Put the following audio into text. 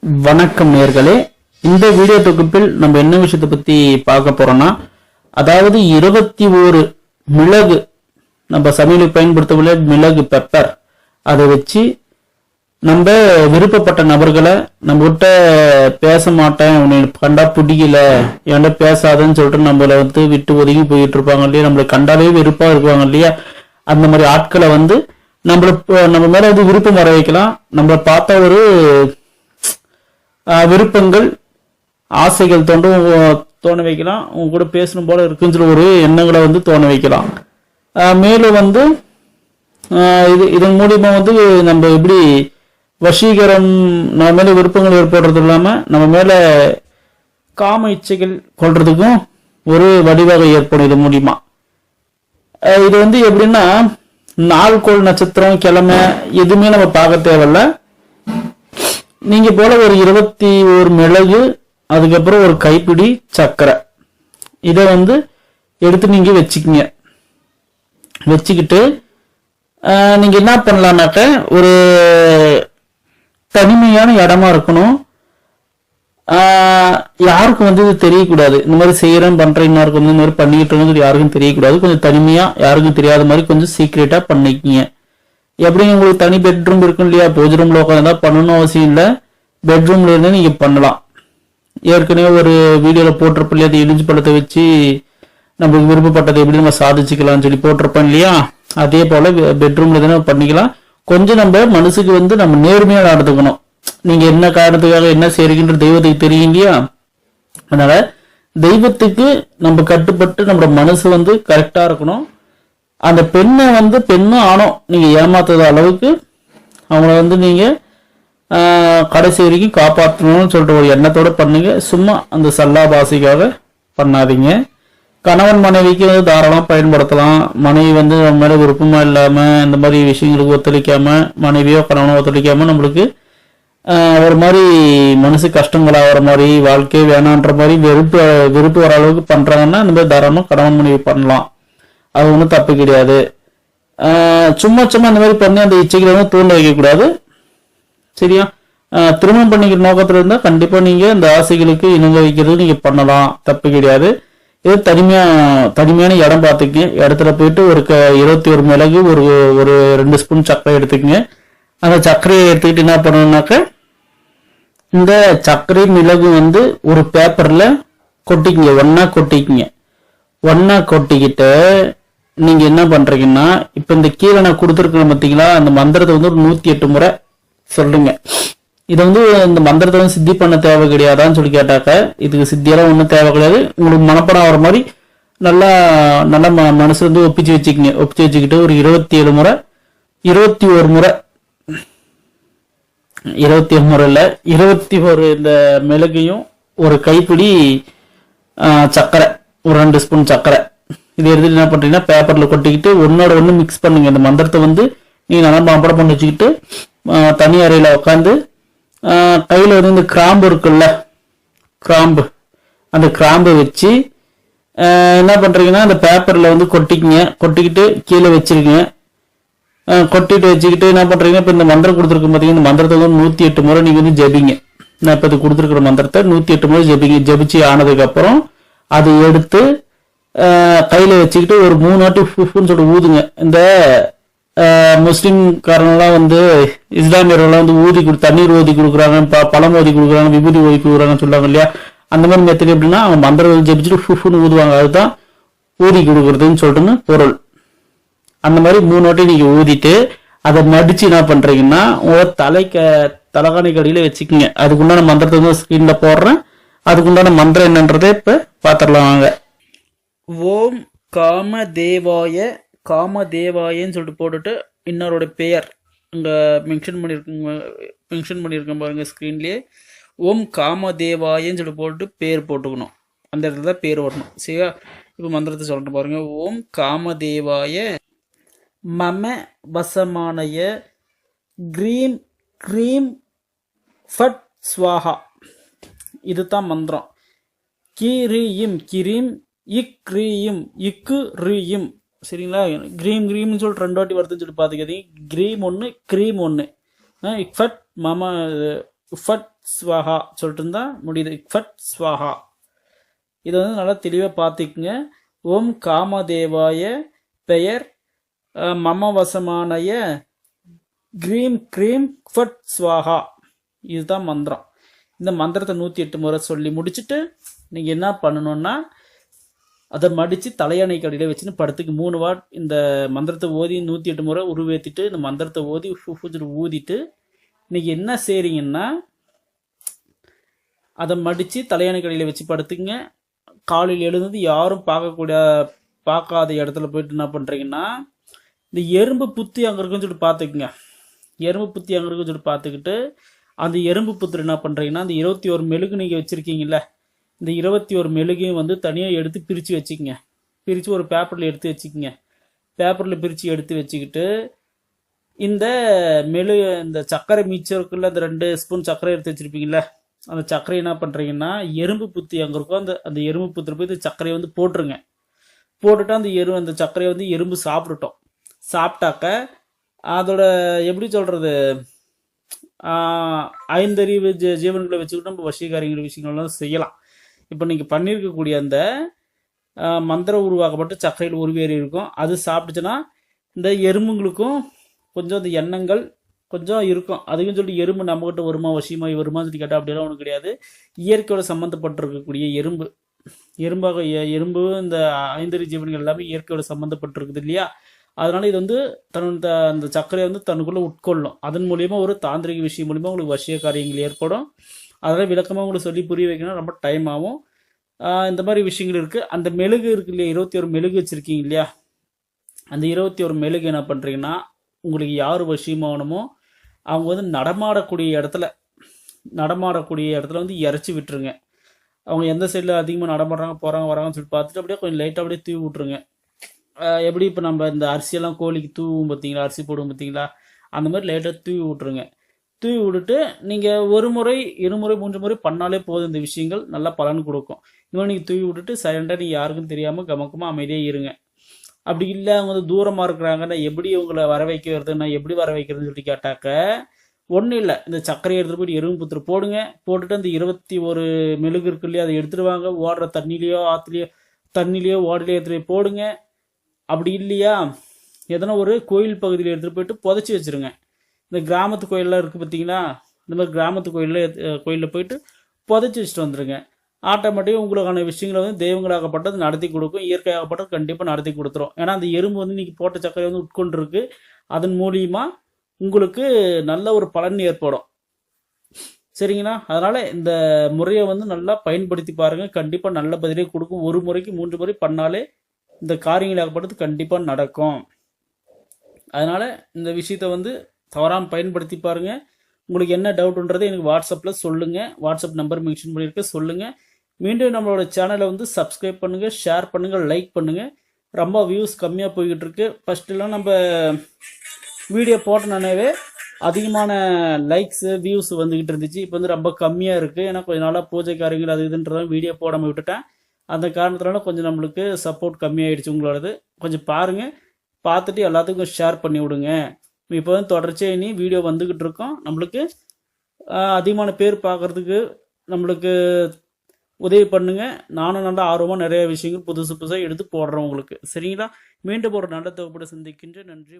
வணக்கம் நேயர்களே. இந்த வீடியோ தொகுப்பில் நம்ம என்ன விஷயத்தை பத்தி பார்க்க போறோம்னா, அதாவது 21 மிளகு, நம்ம சமையலுக்கு பயன்படுத்தக்கூடிய மிளகு பெப்பர், அதை வச்சு நம்ம விருப்பப்பட்ட நபர்களை நம்ம கிட்ட பேச மாட்டேன், உனக்கு கண்டா பிடிக்கல, என்கிட்ட பேசாதன்னு சொல்லிட்டு நம்மளை விட்டு ஒதுங்கி போயிட்டு இருப்பாங்க இல்லையா, நம்மளை கண்டாலே வெறுப்பா இருக்குவாங்க இல்லையா, அந்த மாதிரி ஆட்களை நம்ம மேல விருப்பம் வர வைக்கலாம். நம்மளை பார்த்தா ஒரு விருப்பங்கள் ஆசைகள் தோண வைக்கலாம். உங்க கூட பேசணும் போல இருக்குன்னு சொல்லி ஒரு எண்ணங்களை தோண வைக்கலாம். மேலும் இதன் மூலியமா நம்ம எப்படி வசீகரம், நம்ம மேல விருப்பங்கள் ஏற்படுறது இல்லாம நம்ம மேல காம இச்சைகள் கொள்றதுக்கும் ஒரு வடிவாக ஏற்படும் இது மூலியமா. இது எப்படின்னா, நாள்கோள் நட்சத்திரம் கிழமை எதுவுமே நம்ம பார்க்க தேவையில்ல. நீங்க போல ஒரு 21 மிளகு, அதுக்கப்புறம் ஒரு கைப்பிடி சர்க்கரை, இதை எடுத்து நீங்க வச்சுக்கிங்க. வச்சுக்கிட்டு நீங்க என்ன பண்ணலாம்னாக்க, ஒரு தனிமையான இடமா இருக்கணும். யாருக்கும் இது தெரியக்கூடாது. இந்த மாதிரி செய்யறேன் பண்றேன், இன்னொருக்கு இந்த மாதிரி பண்ணிக்கிட்டு யாருக்கும் தெரியக்கூடாது. கொஞ்சம் தனிமையா, யாருக்கும் தெரியாத மாதிரி கொஞ்சம் சீக்ரெட்டா பண்ணிக்கிங்க. எப்படி உங்களுக்கு தனி பெட்ரூம் இருக்கும் இல்லையா, பூஜை ரூம்ல உட்காந்து பண்ணணும் அவசியம் இல்லை. பெட்ரூம்ல இருந்து நீங்க பண்ணலாம். ஏற்கனவே ஒரு வீடியோல போட்டிருப்போம் இல்லையா, அது இடிஞ்சு பழத்தை வச்சு நம்மளுக்கு விருப்பப்பட்டதை எப்படி நம்ம சாதிச்சுக்கலாம்னு சொல்லி போட்டிருப்போம் இல்லையா, அதே போல பெட்ரூம்ல தானே பண்ணிக்கலாம். கொஞ்சம் நம்ம மனசுக்கு நம்ம நேர்மையா நடந்துக்கணும். நீங்க என்ன காரணத்துக்காக என்ன செய்றீங்கன்ற தெய்வத்துக்கு தெரியும் இல்லையா, அதனால தெய்வத்துக்கு நம்ம கட்டுப்பட்டு நம்ம மனசு கரெக்டா இருக்கணும். அந்த பெண்ணை பெண்ணும் ஆணும் நீங்க ஏமாத்தாத அளவுக்கு அவங்கள நீங்க கடைசி வரைக்கும் காப்பாற்றணும்னு சொல்லிட்டு ஒரு எண்ணத்தோட பண்ணுங்க. சும்மா அந்த சல்லாபாசிக்காக பண்ணாதீங்க. கணவன் மனைவிக்கு தாராளம் பயன்படுத்தலாம். மனைவி நம்ம மேல விருப்பமா இல்லாம இந்த மாதிரி விஷயங்களுக்கு ஒத்துழைக்காம, மனைவியோ கணவனோ ஒத்துழைக்காம நம்மளுக்கு ஒரு மாதிரி மனசு கஷ்டங்களாகிற மாதிரி, வாழ்க்கையே வேணான்ற மாதிரி வெறுப்பு வர அளவுக்கு பண்றாங்கன்னா இந்த மாதிரி தாராளமா கணவன் மனைவி பண்ணலாம். அது ஒன்றும் தப்பு கிடையாது. சும்மா அந்த மாதிரி பண்ணி அந்த இச்சைகளை தூண்ட வைக்கக்கூடாது. சரியா? திருமணம் பண்ணிக்கிற நோக்கத்துல இருந்தா கண்டிப்பா நீங்க இந்த ஆசைகளுக்கு இணங்க வைக்கிறது நீங்க பண்ணலாம், தப்பு கிடையாது. இது தனிமையான இடம் பார்த்துக்கங்க. இடத்துல போயிட்டு ஒரு 21 மிளகு, ஒரு 2 ஸ்பூன் சர்க்கரை எடுத்துக்கங்க. அந்த சர்க்கரையை எடுத்துக்கிட்டு என்ன பண்ணணும்னாக்க, இந்த சர்க்கரை மிளகு ஒரு பேப்பர்ல கொட்டிக்கிங்க, ஒன்னா கொட்டிக்கிட்டு நீங்க என்ன பண்றீங்கன்னா, இப்ப இந்த கீழே நான் கொடுத்துருக்கேன் பார்த்தீங்களா, அந்த மந்திரத்தை ஒரு 108 முறை சொல்லுங்க. இதை இந்த மந்திரத்தை சித்தி பண்ண தேவை கிடையாதான்னு சொல்லி கேட்டாக்க, இதுக்கு சித்தியெல்லாம் ஒன்றும் தேவை கிடையாது. உங்களுக்கு மனப்படம் ஆகிற மாதிரி நல்லா மனசு ஒப்பிச்சு வச்சுக்கிங்க. ஒப்பிச்சு வச்சுக்கிட்டு ஒரு 21 முறை 21 முறை இல்ல, 21 இந்த மிளகையும் ஒரு கைப்பிடி சர்க்கரை, ஒரு 2 ஸ்பூன் சர்க்கரை, இதை எடுத்துட்டு என்ன பண்றீங்கன்னா பேப்பர்ல கொட்டிக்கிட்டு ஒன்னோட ஒண்ணு மிக்ஸ் பண்ணுங்க. இந்த மந்திரத்தை நீங்க நல்லா மாப்படம் பண்ணி வச்சுக்கிட்டு தனி அறையில உட்காந்து கையில இந்த கிராம்பு இருக்குல்ல, அந்த கிராம்பை வச்சு என்ன பண்றீங்கன்னா அந்த பேப்பர்ல கொட்டிக்கிட்டு கீழே வச்சிருக்கீங்க. கொட்டிட்டு வச்சுக்கிட்டு என்ன பண்றீங்கன்னா, இப்ப இந்த மந்திரம் கொடுத்துருக்க பார்த்தீங்கன்னா, இந்த மந்திரத்தை 108 முறை நீங்க ஜபிங்க. நான் இப்ப இது கொடுத்துருக்கிற மந்திரத்தை 108 முறை ஜபிங்க. ஜபிச்சு ஆனதுக்கு அப்புறம் அதை எடுத்து கையில வச்சுக்கிட்டு ஒரு 3 வாட்டி ஃபுஃப்னு சொல்லிட்டு ஊதுங்க. இந்த முஸ்லிம் காரங்கெல்லாம் இஸ்லாமியர்கள்லாம் தண்ணீர் ஊதி கொடுக்குறாங்க, பழம் ஊதி கொடுக்குறாங்க, விபூதி ஊதி கொடுக்குறாங்கன்னு சொல்லுவாங்க இல்லையா, அந்த மாதிரி மெத்தட் எப்படின்னா, அவங்க மந்திரம் ஜபிச்சுட்டு ஃபுஃப்னு ஊதுவாங்க. அதுதான் ஊதி கொடுக்குறதுன்னு சொல்லிட்டுன்னு பொருள். அந்த மாதிரி 3 வாட்டி நீங்க ஊதிட்டு அதை மடிச்சு என்ன பண்றீங்கன்னா உங்க தலைகாணி கடியில வச்சுக்கோங்க. அதுக்குண்டான மந்திரத்தை ஸ்கிரீன்ல போடுறேன். அதுக்குண்டான மந்திரம் என்னன்றதை இப்ப பாத்திரலாம் வாங்க. ஓம் காமதேவாயன்னு சொல்லிட்டு போட்டுட்டு இன்னொருடைய பெயர் இங்க மென்ஷன் பண்ணியிருக்கேன் பாருங்க ஸ்கிரீன்லயே. ஓம் காமதேவாயன்னு சொல்லிட்டு போட்டுட்டு பேர் போட்டுக்கணும். அந்த இடத்துல தான் பேர் வரணும். சரியா? இப்ப மந்திரத்தை சொல்லிட்டு பாருங்க. ஓம் காமதேவாய மம வசமானய கிரீம் க்ரீம் ஃபட் ஸ்வாஹா. இதுதான் மந்திரம். கிரீம் கிரீம் இக்ரீம் இக்கு ரீம். சரிங்களா? கிரீம்னு சொல்லிட்டு 2 வாட்டி வருதுன்னு சொல்லி பார்த்துக்காதீங்க. கிரீம் ஒன்று, க்ரீம் ஒன்று. இக்ஃபட் மம ஃபட் ஸ்வாஹா சொல்லிட்டு இருந்தா முடியுது. ஃபட் ஸ்வாஹா. இதை வந்து நல்லா தெளிவாக பார்த்துக்குங்க. ஓம் காமதேவாய பெயர் மமவசமானய க்ரீம் க்ரீம் ஃபட் ஸ்வாஹா. இதுதான் மந்திரம். இந்த மந்திரத்தை 108 முறை சொல்லி முடிச்சுட்டு நீங்கள் என்ன பண்ணணும்னா அதை மடித்து தலையணை கடியில் வச்சுன்னு படுத்துக்கு 3 வாட் இந்த மந்திரத்தை ஓதி 108 முறை உருவேற்றிட்டு இந்த மந்திரத்தை ஓதி ஊதிட்டு நீங்கள் என்ன செய்கிறீங்கன்னா அதை மடித்து தலையணை கடியில் வச்சு படுத்துக்குங்க. காலையில் எழுந்தது யாரும் பார்க்காத இடத்துல போயிட்டு என்ன பண்ணுறீங்கன்னா இந்த எறும்பு புத்தி அங்கே இருக்குன்னு சொல்லிட்டு பார்த்துக்குங்க. எறும்பு புத்தி அங்கே இருக்குன்னு சொல்லிட்டு பார்த்துக்கிட்டு அந்த எறும்பு புத்திர என்ன பண்ணுறீங்கன்னா அந்த 21 மெழுகு நீங்கள் வச்சுருக்கீங்கள, இந்த 21 மெழுகையும் வந்து தனியாக எடுத்து பிரித்து வச்சுக்கோங்க. பிரித்து ஒரு பேப்பரில் எடுத்து வச்சுக்கோங்க. பேப்பரில் பிரித்து எடுத்து வச்சுக்கிட்டு இந்த இந்த சர்க்கரை மிச்சம் இருக்குல்ல, அந்த 2 ஸ்பூன் சர்க்கரை எடுத்து வச்சுருப்பீங்கள, அந்த சர்க்கரை என்ன பண்ணுறீங்கன்னா எறும்பு புத்தி அங்கே இருக்கும் அந்த எறும்பு புத்திர போய் இந்த சர்க்கரையை வந்து போட்டுருங்க. போட்டுட்டு அந்த சர்க்கரையை வந்து எறும்பு சாப்பிட்டுட்டோம். சாப்பிட்டாக்க அதோட எப்படி சொல்கிறது, ஐந்தறிவு ஜீவன்களை வச்சுக்கிட்டு நம்ம வசீகாரிகள் விஷயங்கள்லாம் செய்யலாம். இப்போ நீங்கள் பண்ணியிருக்கக்கூடிய அந்த மந்திரம் உருவாக்கப்பட்ட சர்க்கரையில் உருவேறி இருக்கும். அது சாப்பிட்டுச்சுன்னா இந்த எறும்புங்களுக்கும் கொஞ்சம் அந்த எண்ணங்கள் கொஞ்சம் இருக்கும். அதுக்கும் சொல்லிட்டு எறும்பு நம்மகிட்ட வருமா வசியமாகி வருமானு சொல்லி கேட்டால் அப்படியெல்லாம் ஒன்றும் கிடையாது. இயற்கையோட சம்மந்தப்பட்டிருக்கக்கூடிய எறும்பு இந்த ஐந்தறிவு ஜீவன்கள் எல்லாமே இயற்கையோட சம்மந்தப்பட்டிருக்குது இல்லையா. அதனால இது வந்து அந்த சர்க்கரையை வந்து தனக்குள்ளே உட்கொள்ளும். அதன் மூலியமாக ஒரு தாந்திரிக விஷயம் மூலியமாக உங்களுக்கு வசிய காரியங்கள் ஏற்படும். அதெல்லாம் விளக்கமாக உங்களுக்கு சொல்லி புரிய வைக்கணும், ரொம்ப டைம் ஆகும். இந்த மாதிரி விஷயங்கள் இருக்குது. அந்த மெழுகு இருக்கு இல்லையா, 21 மெழுகு வச்சுருக்கீங்க இல்லையா, அந்த 21 மெழுகு என்ன பண்ணுறீங்கன்னா உங்களுக்கு யார் வசியமாகணுமோ அவங்க வந்து நடமாடக்கூடிய இடத்துல வந்து இறச்சி விட்டுருங்க. அவங்க எந்த சைடில் அதிகமாக நடமாடுறாங்க போகிறாங்க வராங்கன்னு சொல்லிட்டு பார்த்துட்டு அப்படியே கொஞ்சம் லைட்டாக அப்படியே தூவி விட்ருங்க. எப்படி இப்போ நம்ம இந்த அரிசியெல்லாம் கோழிக்கு தூவும் பார்த்தீங்களா, அரிசி போடுவோம் பார்த்தீங்களா, அந்த மாதிரி லைட்டாக தூவி விட்ருங்க. தூவி விட்டுட்டு நீங்கள் 1 முறை 2 முறை 3 முறை பண்ணாலே போதும். இந்த விஷயங்கள் நல்லா பலன் கொடுக்கும். இன்னும் நீங்கள் தூவி விட்டுட்டு சைலண்டாக நீங்கள் யாருக்கும் தெரியாமல் கமக்கமாக அமைதியாக இருங்க. அப்படி இல்லை அவங்க வந்து தூரமாக இருக்கிறாங்க, நான் எப்படி உங்களை வர வைக்கிறது, நான் எப்படி வர வைக்கிறதுன்னு சொல்லி கேட்டாக்க ஒன்றும் இல்லை, இந்த சர்க்கரையை எடுத்துகிட்டு போய்ட்டு எறும்பு புத்திர போடுங்க. போட்டுட்டு அந்த 21 மெழுகு இருக்கு இல்லையா அதை எடுத்துகிட்டு வாங்க. ஓடுற தண்ணிலையோ ஆற்றுலையோ ஓடலையோ எடுத்துகிட்டு போடுங்க. அப்படி இல்லையா எதனா ஒரு கோயில் பகுதியில் எடுத்துகிட்டு போயிட்டு புதைச்சி வச்சுருங்க. இந்த கிராமத்து கோயிலெலாம் இருக்குது பார்த்தீங்களா, இந்த மாதிரி கிராமத்து கோயிலில் போயிட்டு புதைச்சி வச்சுட்டு வந்துடுங்க. ஆட்டோமேட்டிக்காக உங்களுக்கான விஷயங்களை வந்து தெய்வங்களாகப்பட்டது நடத்தி கொடுக்கும், இயற்கையாகப்பட்டது கண்டிப்பாக நடத்தி கொடுத்துரும். ஏன்னா அந்த எறும்பு வந்து இன்றைக்கி போட்ட சர்க்கரை வந்து உட்கொண்டிருக்கு. அதன் மூலியமாக உங்களுக்கு நல்ல ஒரு பலன் ஏற்படும். சரிங்களா. அதனால் இந்த முறையை வந்து நல்லா பயன்படுத்தி பாருங்கள், கண்டிப்பாக நல்ல பதிலே கொடுக்கும். 1 முறைக்கு 3 முறை பண்ணாலே இந்த காரியங்களாகப்பட்டது கண்டிப்பாக நடக்கும். அதனால் இந்த விஷயத்தை வந்து தவறாமல் பயன்படுத்தி பாருங்கள். உங்களுக்கு என்ன டவுட்ன்றதை எனக்கு வாட்ஸ்அப்பில் சொல்லுங்கள். வாட்ஸ்அப் நம்பர் மென்ஷன் பண்ணியிருக்க சொல்லுங்கள். மீண்டும் நம்மளோட சேனலை வந்து சப்ஸ்கிரைப் பண்ணுங்கள், ஷேர் பண்ணுங்கள், லைக் பண்ணுங்கள். ரொம்ப வியூஸ் கம்மியாக போய்கிட்டு இருக்கு. ஃபஸ்ட்டுலாம் நம்ம வீடியோ போட்டனாவே அதிகமான லைக்ஸு வியூஸ் வந்துக்கிட்டு இருந்துச்சு. இப்போ வந்து ரொம்ப கம்மியாக இருக்குது. ஏன்னா கொஞ்சம் நாளாக பூஜை காரியங்கள் அது இதுன்றதான் வீடியோ போடாமல் விட்டுட்டேன். அந்த காரணத்தினால கொஞ்சம் நம்மளுக்கு சப்போர்ட் கம்மியாயிடுச்சு உங்களோடது. கொஞ்சம் பாருங்கள், பார்த்துட்டு எல்லாத்துக்கும் ஷேர் பண்ணி விடுங்க. இப்போ வந்து தொடர்ச்சியாக இனி வீடியோ வந்துக்கிட்டு இருக்கோம். நம்மளுக்கு அதிகமான பேர் பார்க்குறதுக்கு நம்மளுக்கு உதவி பண்ணுங்கள். நானும் நல்லா ஆர்வமாக நிறைய விஷயங்கள் புதுசாக எடுத்து போடுறேன் உங்களுக்கு. சரிங்களா. மீண்டும் ஒரு நல்ல தொகுப்போடு சந்திக்கின்றேன். நன்றி.